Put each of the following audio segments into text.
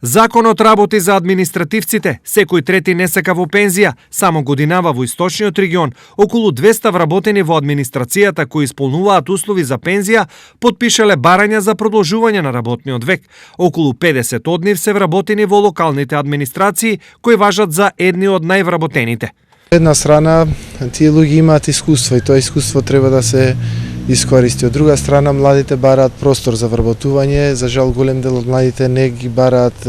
Законот работи за административците. Секој трети не сака во пензија. Само годинава во источниот регион околу 200 вработени во администрацијата кои исполнуваат услови за пензија потпишале барања за продолжување на работниот век. Околу 50 од нив се вработени во локалните администрации кои важат за едни од највработените. Една страна, тие луѓе имаат искуство и тоа искуство треба да се искористи. Од друга страна, младите бараат простор за вработување. За жал, голем дел од младите не ги бараат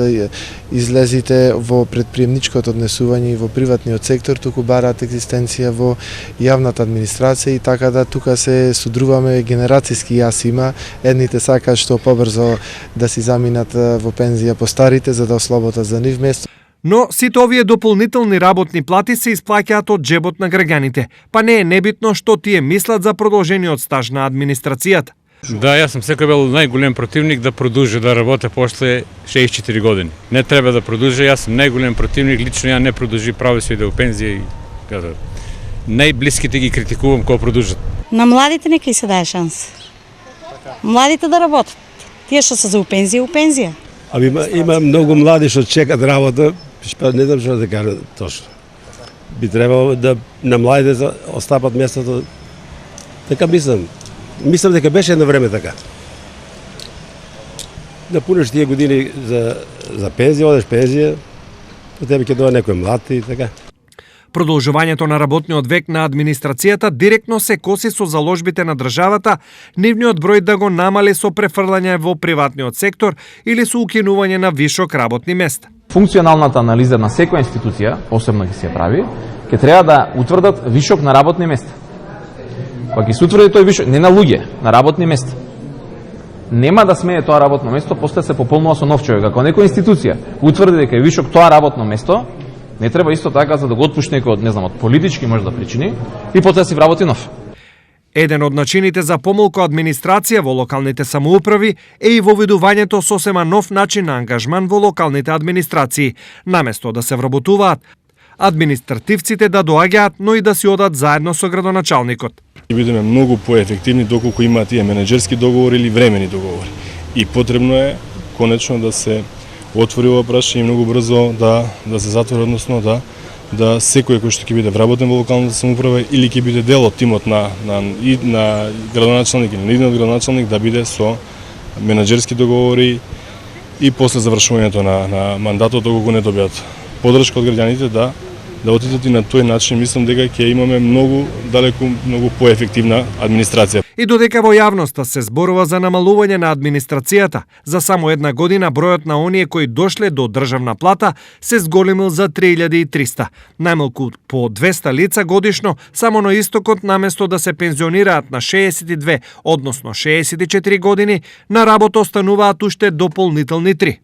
излезите во предприемничкото однесување и во приватниот сектор, туку бараат екзистенција во јавната администрација и така да тука се судруваме генерацијски јас има. Едните сакаат што побрзо да си заминат во пензија постарите за да ослободат за нив место. Но сите овие дополнителни работни плати се исплаќаат од джебот на граѓаните, па не е небитно што тие мислат за продолжениот стаж на администрацијата. Да, јас сум секој бил најголем противник да продолжи да работи после 64 години. Не треба да продолжи, јас сум најголем противник, лично ја не продолжи, прави се иде во пензија и најблиските ги критикувам кога продолжат. На младите нека и се даде шанс. Младите да работат. Тие што се за у пензија. Има многу млади што чекат работа, не знам што да кажа точно. Би требало да на младите да остапат местото. Така мислам. Мислам дека беше едно време така. Да пунеш тие години за пензија, одеш пензија, по тебе ќе дојде некој млад и така. Продолжувањето на работниот век на администрацијата директно се коси со заложбите на државата, нивниот број да го намали со префрлање во приватниот сектор или со укинување на вишок работни места. Функционалната анализа на секоја институција, посебно ќе се прави, ќе треба да утврдат вишок на работни места. Кога ќе се утврди тој вишок, не на луѓе, на работни места. Нема да смее тоа работно место после се пополнува со нов човек. Ако некоја институција утврди дека е вишок тоа работно место, не треба исто така за да го отпушти некој од, не знам, од политички може да причини и потоа си вработи нов. Еден од начините за помалку администрација во локалните самоуправи е и воведувањето сосема нов начин на ангажман во локалните администрации. Наместо да се вработуваат, административците да доаѓаат, но и да си одат заедно со градоначалникот. Ќе бидеме многу поефективни доколку имаат тие менеджерски договори или времени договори. И потребно е конечно да се отвори ова прашање и многу брзо да се затвори, односно да секој кој што ќе биде вработен во локалната самоуправа или ќе биде дел од тимот на градоначалник или на идниот градоначалник да биде со менеджерски договори и после завршувањето на мандатот, доколку не добијат поддршка од граѓаните да отидат и на тој начин, мислам дека ќе имаме многу поефективна администрација. И додека во јавноста се зборува за намалување на администрацијата, за само една година бројот на оние кои дошле до државна плата се зголемил за 3300. Најмалку по 200 лица годишно само на истокот, наместо да се пензионираат на 62, односно 64 години, на работа остануваат уште дополнителни 3.